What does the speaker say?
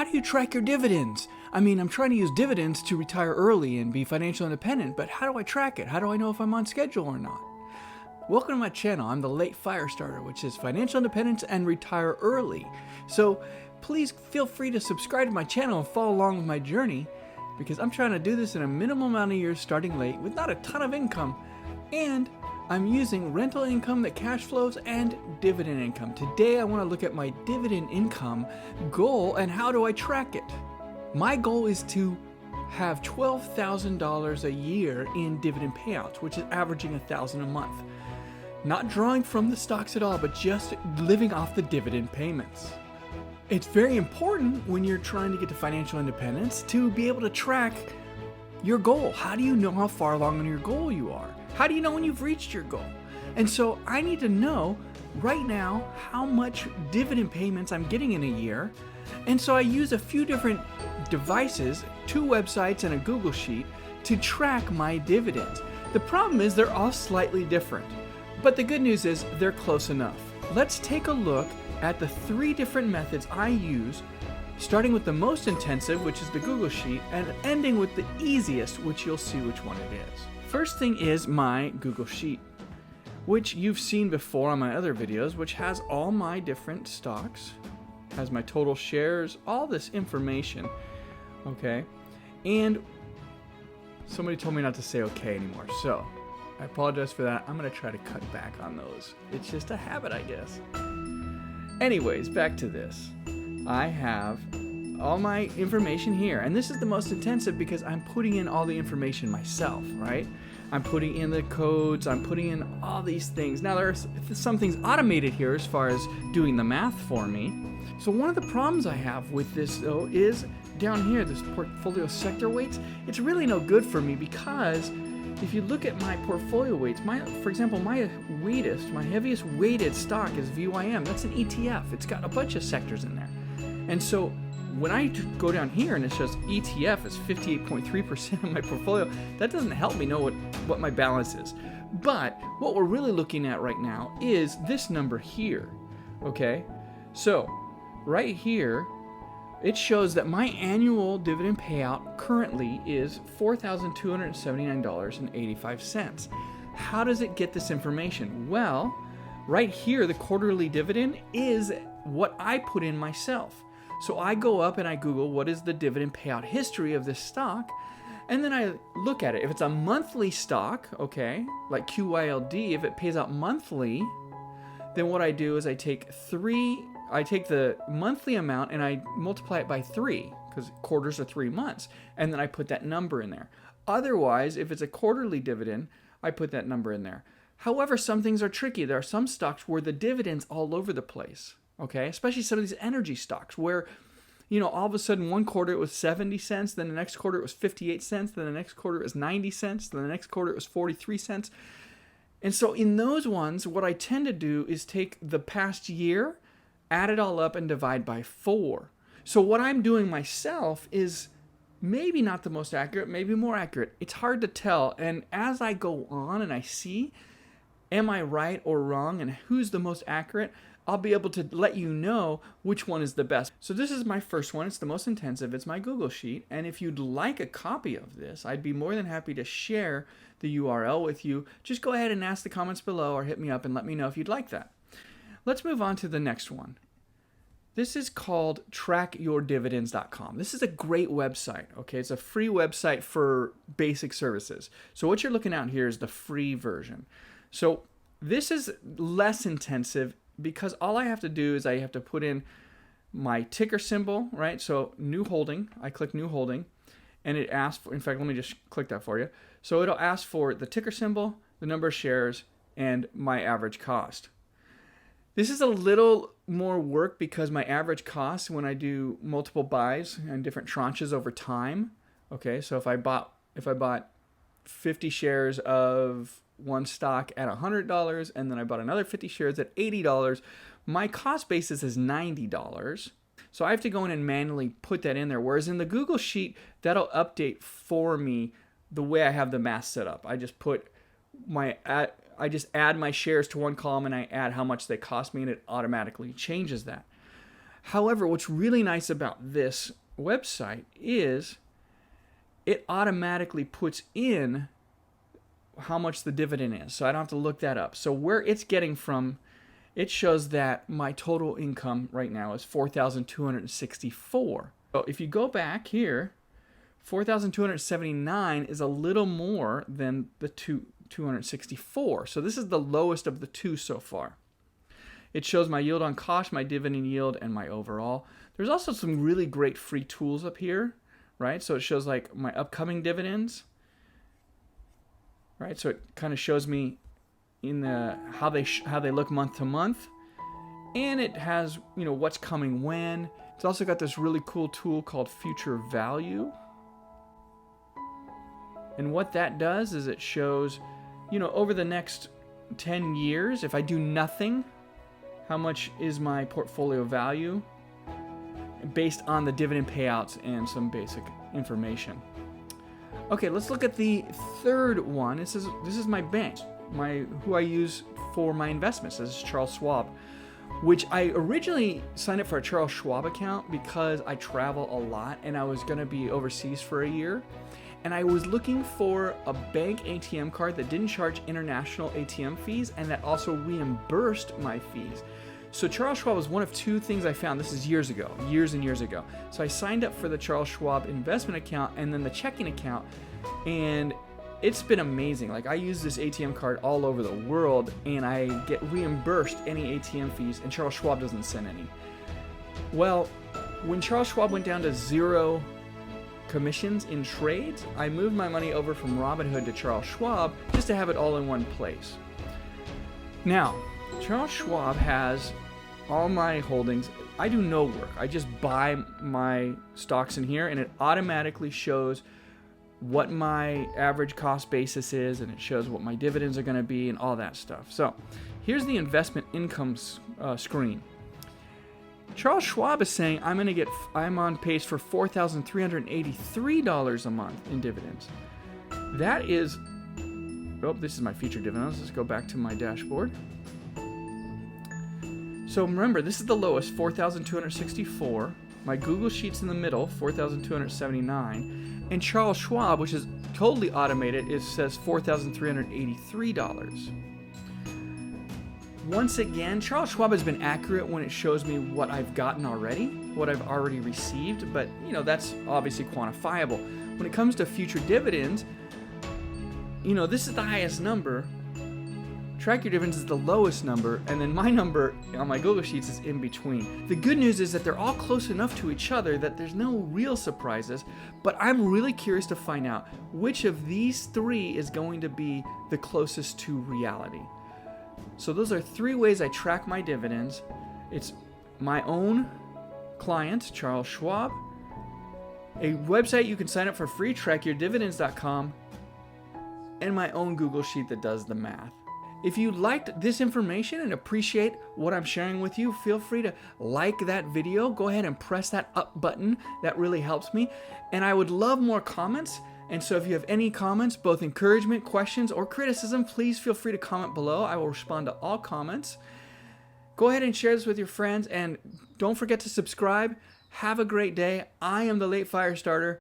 how do you track your dividends? I mean, I'm trying to use dividends to retire early and be financially independent, but how do I track it? How do I know if I'm on schedule or not? Welcome to my channel. I'm the Late Fire Starter, which is financial independence and retire early. So please feel free to subscribe to my channel and follow along with my journey, because I'm trying to do this in a minimal amount of years starting late with not a ton of income, and I'm using rental income that cash flows and dividend income. Today I want to look at my dividend income goal and how do I track it. My goal is to have $12,000 a year in dividend payouts, which is averaging $1,000 a month. Not drawing from the stocks at all, but just living off the dividend payments. It's very important when you're trying to get to financial independence to be able to track your goal. How do you know how far along on your goal you are? How do you know when you've reached your goal? And so I need to know right now how much dividend payments I'm getting in a year. And so I use a few different devices, 2 websites and a Google Sheet to track my dividends. The problem is they're all slightly different, but the good news is they're close enough. Let's take a look at the 3 different methods I use, starting with the most intensive, which is the Google Sheet, and ending with the easiest, which you'll see which one it is. First thing is my Google Sheet, which you've seen before on my other videos, which has all my different stocks, has my total shares, all this information, okay? And somebody told me not to say okay anymore, so I apologize for that. I'm gonna try to cut back on those. It's just a habit, I guess. Anyways, back to this. I have all my information here, and this is the most intensive because I'm putting in all the information myself, right? I'm putting in the codes, I'm putting in all these things. Now there's some things automated here as far as doing the math for me. So one of the problems I have with this though is down here, this portfolio sector weights. It's really no good for me because if you look at my portfolio weights, for example, my heaviest weighted stock is VYM. That's an ETF. It's got a bunch of sectors in there. And so when I go down here and it shows ETF is 58.3% of my portfolio, that doesn't help me know what my balance is. But what we're really looking at right now is this number here, okay? So right here, it shows that my annual dividend payout currently is $4,279.85. How does it get this information? Well, right here, the quarterly dividend is what I put in myself. So I go up and I Google what is the dividend payout history of this stock, and then I look at it. If it's a monthly stock, okay, like QYLD, if it pays out monthly, then what I do is I take the monthly amount and I multiply it by 3, because quarters are 3 months, and then I put that number in there. Otherwise, if it's a quarterly dividend, I put that number in there. However, some things are tricky. There are some stocks where the dividend's all over the place, okay? Especially some of these energy stocks where, all of a sudden one quarter it was 70 cents, then the next quarter it was 58 cents, then the next quarter it was 90 cents, then the next quarter it was 43 cents. And so in those ones, what I tend to do is take the past year, add it all up and divide by 4. So what I'm doing myself is maybe not the most accurate, maybe more accurate. It's hard to tell. And as I go on and I see, am I right or wrong and who's the most accurate, I'll be able to let you know which one is the best. So this is my first one. It's the most intensive. It's my Google Sheet. And if you'd like a copy of this, I'd be more than happy to share the URL with you. Just go ahead and ask the comments below or hit me up and let me know if you'd like that. Let's move on to the next one. This is called trackyourdividends.com. This is a great website, okay? It's a free website for basic services. So what you're looking at here is the free version. So this is less intensive because all I have to do is I have to put in my ticker symbol, right? So new holding, I click new holding, and it asks for, in fact, let me just click that for you. So it'll ask for the ticker symbol, the number of shares, and my average cost. This is a little more work because my average cost when I do multiple buys and different tranches over time, okay, so if I bought 50 shares of one stock at $100 and then I bought another 50 shares at $80, my cost basis is $90. So I have to go in and manually put that in there. Whereas in the Google Sheet, that'll update for me the way I have the math set up. I just add my shares to one column and I add how much they cost me and it automatically changes that. However, what's really nice about this website is it automatically puts in how much the dividend is. So I don't have to look that up. So where it's getting from, it shows that my total income right now is $4,264. So if you go back here, 4,279 is a little more than the 264. So this is the lowest of the two so far. It shows my yield on cost, my dividend yield, and my overall. There's also some really great free tools up here, right? So it shows like my upcoming dividends, right? So it kind of shows me in the how they look month to month, and it has, you know, what's coming when. It's also got this really cool tool called future value. And what that does is it shows, you know, over the next 10 years, if I do nothing, how much is my portfolio value based on the dividend payouts and some basic information. Okay, let's look at the third one. This is my bank, who I use for my investments. This is Charles Schwab, which I originally signed up for a Charles Schwab account because I travel a lot and I was going to be overseas for a year. And I was looking for a bank ATM card that didn't charge international ATM fees and that also reimbursed my fees. So Charles Schwab was one of two things I found. This is years and years ago. So I signed up for the Charles Schwab investment account and then the checking account, and it's been amazing. Like, I use this ATM card all over the world and I get reimbursed any ATM fees, and Charles Schwab doesn't send any. Well, when Charles Schwab went down to 0 commissions in trades, I moved my money over from Robinhood to Charles Schwab just to have it all in one place. Now, Charles Schwab has all my holdings. I do no work. I just buy my stocks in here and it automatically shows what my average cost basis is, and it shows what my dividends are going to be and all that stuff. So here's the investment income screen. Charles Schwab is saying I'm on pace for $4,383 a month in dividends. That is, oh, this is my future dividends. Let's go back to my dashboard. So remember, this is the lowest, 4,264. My Google Sheet's in the middle, 4,279. And Charles Schwab, which is totally automated, says $4,383. Once again, Charles Schwab has been accurate when it shows me what I've gotten already, what I've already received, but you know, that's obviously quantifiable. When it comes to future dividends, you know, this is the highest number. Track your dividends is the lowest number, and then my number on my Google Sheets is in between. The good news is that they're all close enough to each other that there's no real surprises, but I'm really curious to find out which of these three is going to be the closest to reality. So those are 3 ways I track my dividends. It's my own client, Charles Schwab, a website you can sign up for free, trackyourdividends.com, and my own Google Sheet that does the math. If you liked this information and appreciate what I'm sharing with you, feel free to like that video. Go ahead and press that up button. That really helps me. And I would love more comments. And so if you have any comments, both encouragement, questions, or criticism, please feel free to comment below. I will respond to all comments. Go ahead and share this with your friends, and don't forget to subscribe. Have a great day. I am the Late Fire Starter.